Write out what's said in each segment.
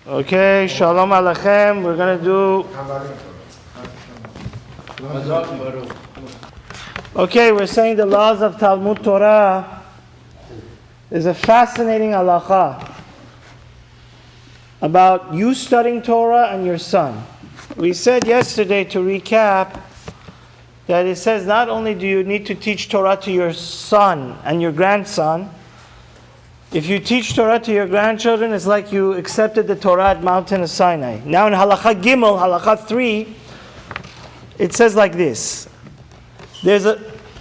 Okay, Shalom Aleichem. We're going to do... Okay, we're saying the laws of Talmud Torah. There's a fascinating halacha about you studying Torah and your son. We said yesterday, to recap, that it says not only do you need to teach Torah to your son and your grandson, if you teach Torah to your grandchildren, it's like you accepted the Torah at Mountain of Sinai. Now in Halacha Gimel, Halacha 3, it says like this.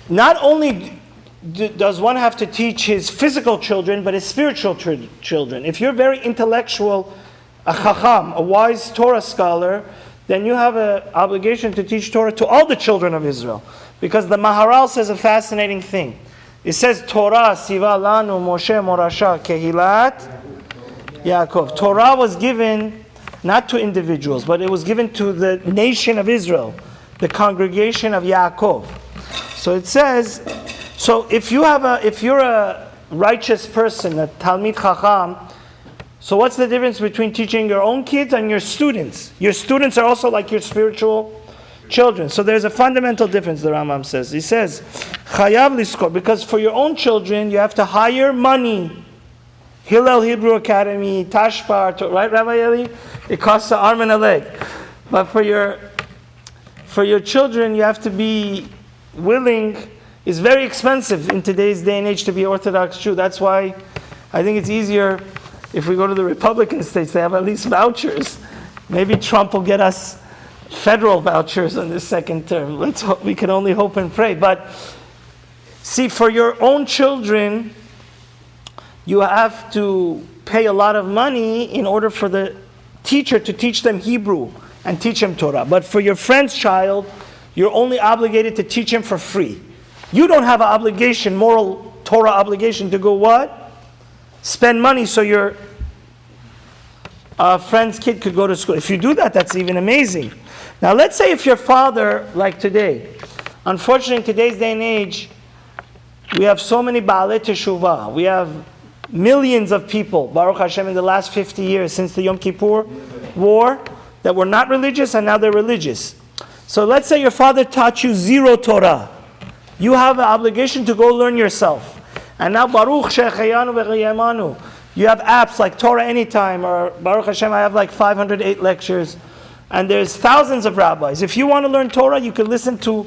Not only does one have to teach his physical children, but his spiritual children. If you're very intellectual, a chacham, a wise Torah scholar, then you have an obligation to teach Torah to all the children of Israel. Because the Maharal says a fascinating thing. It says, Torah siva lanu Moshe morasha kehilat Yaakov. Torah was given not to individuals, but it was given to the nation of Israel, the congregation of Yaakov. So it says, so if you're a righteous person, a Talmid Chacham, so what's the difference between teaching your own kids and your students? Your students are also like your spiritual children. So there's a fundamental difference, the Rambam says. He says, Chayav liskor, because for your own children, you have to hire money. Hillel Hebrew Academy, Tashpar, right, Rabbi Eli? It costs an arm and a leg. But for your children, you have to be willing. It's very expensive in today's day and age to be Orthodox Jew. That's why I think it's easier if we go to the Republican states, they have at least vouchers. Maybe Trump will get us federal vouchers on this second term. Let's hope, we can only hope and pray. But see, for your own children, you have to pay a lot of money in order for the teacher to teach them Hebrew and teach them Torah. But for your friend's child, you're only obligated to teach him for free. You don't have an obligation, moral Torah obligation, to go what? Spend money so your friend's kid could go to school. If you do that, that's even amazing. Now let's say if your father, like today, unfortunately in today's day and age, we have so many Baalei Teshuvah. We have millions of people, Baruch Hashem, in the last 50 years since the Yom Kippur War, that were not religious and now they're religious. So let's say your father taught you zero Torah. You have an obligation to go learn yourself. And now Baruch Shechayanu V'Chayamanu. You have apps like Torah Anytime, or Baruch Hashem, I have like 508 lectures. And there's thousands of rabbis. If you want to learn Torah, you can listen to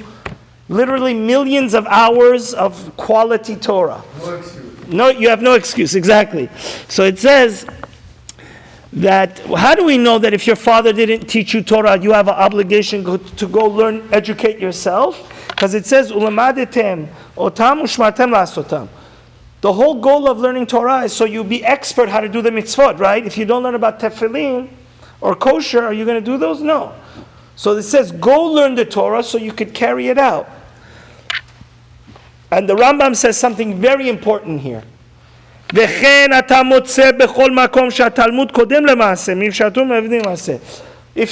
literally millions of hours of quality Torah. No excuse. No, you have no excuse, exactly. So it says that, how do we know that if your father didn't teach you Torah, you have an obligation to go learn, educate yourself? Because it says, Ulamadetem, otam ushmatem lasotam. The whole goal of learning Torah is so you be expert how to do the mitzvot, right? If you don't learn about tefillin or kosher, are you going to do those? No. So it says, go learn the Torah so you could carry it out. And the Rambam says something very important here. If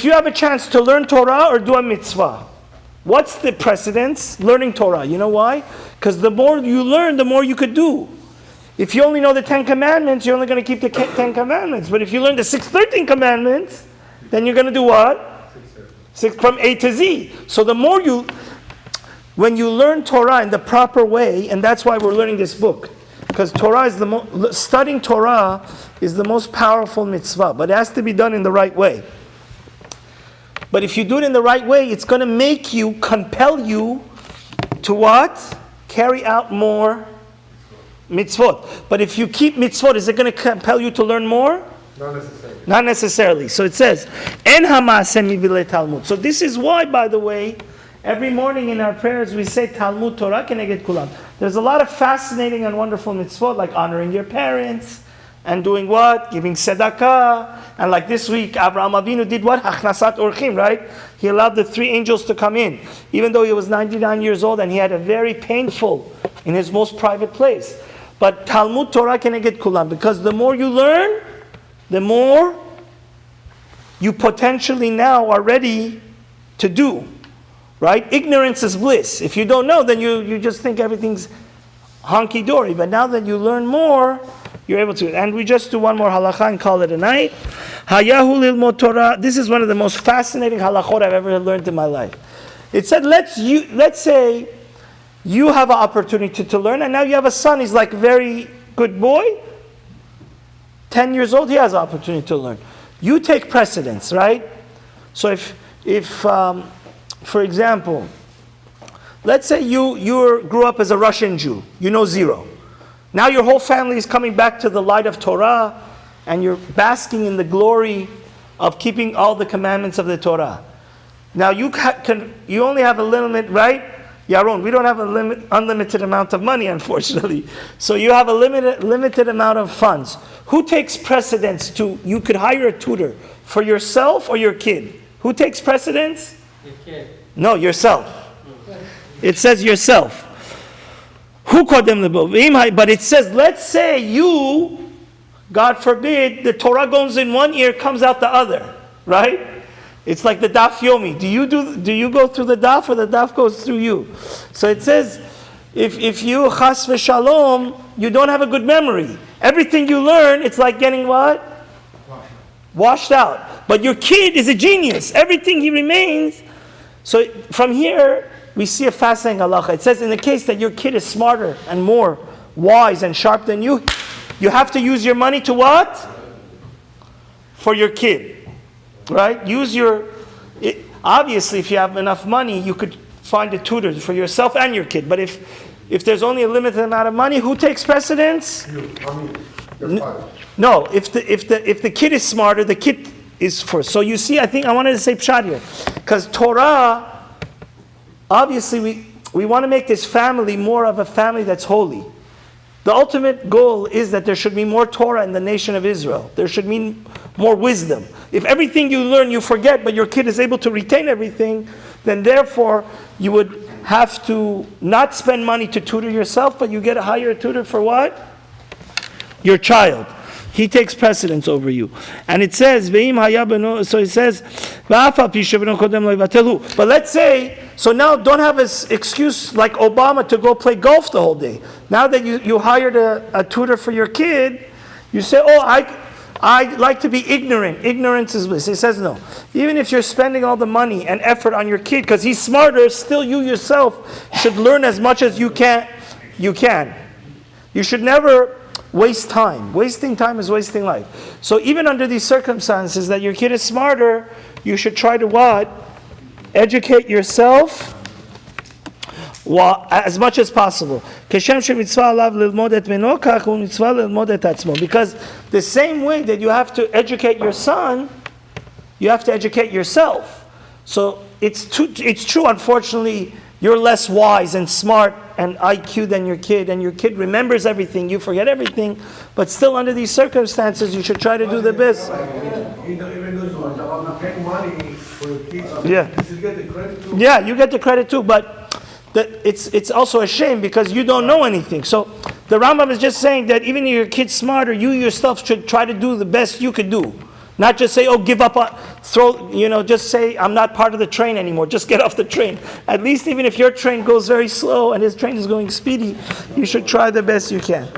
you have a chance to learn Torah or do a mitzvah, what's the precedence? Learning Torah. You know why? Because the more you learn, the more you could do. If you only know the 10 commandments, you're only going to keep the 10 commandments. But if you learn the 613 commandments, then you're going to do what? From A to Z. So the more when you learn Torah in the proper way, and that's why we're learning this book, because Torah is studying Torah is the most powerful mitzvah, but it has to be done in the right way. But if you do it in the right way, it's going to compel you to what? Carry out more mitzvot. But if you keep mitzvot, is it going to compel you to learn more? Not necessarily. Not necessarily. So it says, En ha'maaseh mivile Talmud. So this is why, by the way, every morning in our prayers we say Talmud Torah keneged kulam. There's a lot of fascinating and wonderful mitzvot, like honoring your parents, and doing what? Giving tzedakah. And like this week, Abraham Avinu did what? Hachnasat orchim, right? He allowed the 3 angels to come in, even though he was 99 years old and he had a very painful, in his most private place. But Talmud Torah keneged kulam, because the more you learn, the more you potentially now are ready to do. Right? Ignorance is bliss. If you don't know, then you just think everything's honky-dory. But now that you learn more, you're able to. And we just do one more halakha and call it a night. Hayahu lilmod Torah. This is one of the most fascinating halachot I've ever learned in my life. It said, let's say you have an opportunity to learn, and now you have a son. He's like a very good boy. 10 years old, he has an opportunity to learn. You take precedence, right? So if for example, let's say you grew up as a Russian Jew, you know zero. Now your whole family is coming back to the light of Torah, and you're basking in the glory of keeping all the commandments of the Torah. Now you only have a limit, right? Yaron, we don't have unlimited amount of money, unfortunately. So you have a limited amount of funds. Who takes precedence to, you could hire a tutor for yourself or your kid? Who takes precedence? Your kid. No, yourself. It says yourself. Who called them the book? But it says, let's say you, God forbid, the Torah goes in one ear, comes out the other, right? It's like the daf yomi. Do you go through the daf, or the daf goes through you? So it says, if you chas v'shalom, you don't have a good memory. Everything you learn, it's like getting what? Washed out. But your kid is a genius. Everything he remains. So from here, we see a fascinating halacha. It says in the case that your kid is smarter and more wise and sharp than you, you have to use your money to what? For your kid. Right? Obviously, if you have enough money, you could find a tutor for yourself and your kid. But if there's only a limited amount of money, who takes precedence? No, if the kid is smarter, the kid is first. So you see, I wanted to say pshat here. Because Torah, obviously we want to make this family more of a family that's holy. The ultimate goal is that there should be more Torah in the nation of Israel. There should be more wisdom. If everything you learn you forget, but your kid is able to retain everything, then therefore you would have to not spend money to tutor yourself, but you get a higher tutor for what? Your child. He takes precedence over you. And it says, so it says, but let's say, so now don't have an excuse like Obama to go play golf the whole day. Now that you hired a tutor for your kid, you say, I like to be ignorant. Ignorance is bliss. He says no. Even if you're spending all the money and effort on your kid, because he's smarter, still you yourself should learn as much as you can. You should never waste time. Wasting time is wasting life. So even under these circumstances that your kid is smarter, you should try to what? Educate yourself as much as possible. Because the same way that you have to educate your son, you have to educate yourself. So it's true, unfortunately, you're less wise and smart and IQ than your kid, and your kid remembers everything, you forget everything, but still under these circumstances, you should try to do the best. Yeah, you get the credit too, but it's also a shame because you don't know anything. So the Rambam is just saying that even if your kid's smarter, you yourself should try to do the best you could do. Not just say, give up, just say, I'm not part of the train anymore. Just get off the train. At least even if your train goes very slow and his train is going speedy, you should try the best you can.